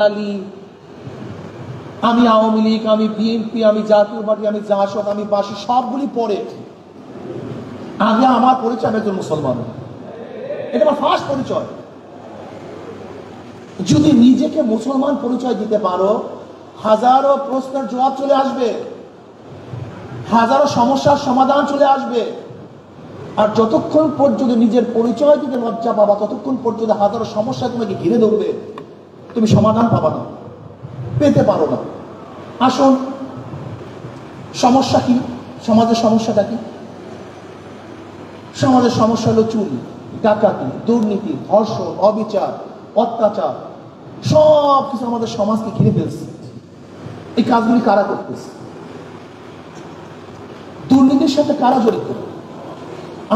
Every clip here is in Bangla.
আমি আওয়ামী লীগ, আমি বিএনপি, আমি জাতীয় পার্টি, আমি জাসদ, আমি বাসী, সবগুলি পরে। আগে আমার পরিচয় আমি একজন মুসলমান, এটা আমার ফার্স্ট পরিচয়। যদি নিজেকে মুসলমান পরিচয় দিতে পারো, হাজারো প্রশ্নের জবাব চলে আসবে, হাজারো সমস্যার সমাধান চলে আসবে। আর যতক্ষণ পর্যন্ত নিজের পরিচয় দিতে লজ্জা পাবা, ততক্ষণ পর্যন্ত হাজারো সমস্যা তোমাকে ঘিরে ধরবে, তুমি সমাধান পাবা না, পেতে পারো না। আসুন, সমস্যা কি? সমাজের সমস্যাটা কি? সমাজের সমস্যা হলো চুরি, ডাকাতি, দুর্নীতি, ধর্ষণ, অবিচার, অত্যাচার, সব কিছু আমাদের সমাজকে ঘিরে ফেলছে। এই কাজগুলি কারা করতেছে? দুর্নীতির সাথে কারা জড়িত?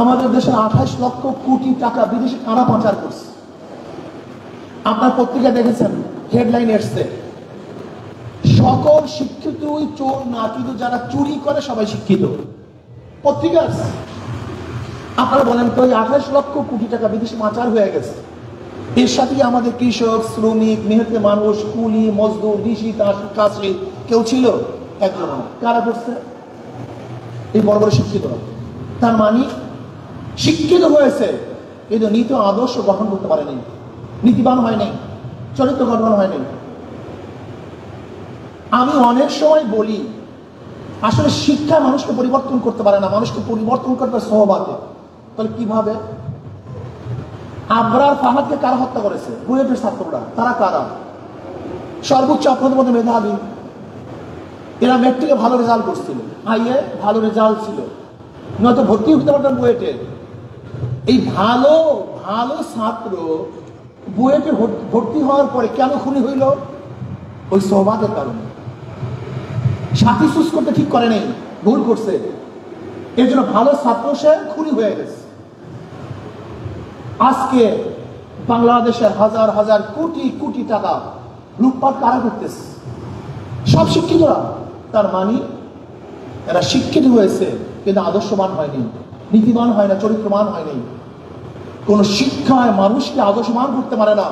আমাদের দেশের 28 লক্ষ কোটি টাকা বিদেশে কারা পাচার করছে? আপনার পত্রিকা দেখেছেন, হেডলাইন এসছে, সকল শিক্ষিত চোর না, কিন্তু যারা চুরি করে সবাই শিক্ষিত। পত্রিকা আছে। আপনারা বলেন তো, 28 লক্ষ কোটি টাকা বিদেশে পাচার হয়ে গেছে, এর সাথে আমাদের কৃষক, শ্রমিক, মেহনতি মানুষ, কুলি, মজদুর, কৃষি, কাশি কেউ ছিল? একজন। কারা করছে? এই বড় বড় শিক্ষিত। তার মানে শিক্ষিত হয়েছে কিন্তু নীতি আদর্শ গঠন করতে পারেনি, নীতিবান হয়নি, চরিত্র গঠন হয়নি। আমি অনেক সময় বলি, আসলে শিক্ষা মানুষকে পরিবর্তন করতে পারে না, মানুষকে পরিবর্তন করতে পারে সহবাদে। তাহলে কিভাবে? আবরার ফাহাদকে কারা হত্যা করেছে? বুয়েটের ছাত্ররা। তারা কারা? সর্বোচ্চ আপনাদের মধ্যে মেধাবী, এরা মেট্রিকে ভালো রেজাল্ট করছিল, আইএ ভালো রেজাল্ট ছিল, নয়তো ভর্তি হতে পারতেন বুয়েটে। এই ভালো ভালো ছাত্র বুয়েটে ভর্তি হওয়ার পরে কেন খুনি হইল? ওই সহবাদের কারণে। সাথী চুজ করতে ঠিক করে নেই, ভুল করছে, এর জন্য ভালো ছাত্র সে খুনি হয়ে গেছে। আজকে বাংলাদেশের হাজার হাজার কোটি কোটি টাকা লুটপাট কারা করতেছে? সব শিক্ষিতরা। তার মানে এরা শিক্ষিত হয়েছে কিন্তু আদর্শবান হয়নি, নীতিবান হয় না, চরিত্রবান হয়নি। কোন শিক্ষায় মানুষকে আদর্শবান করতে পারে না।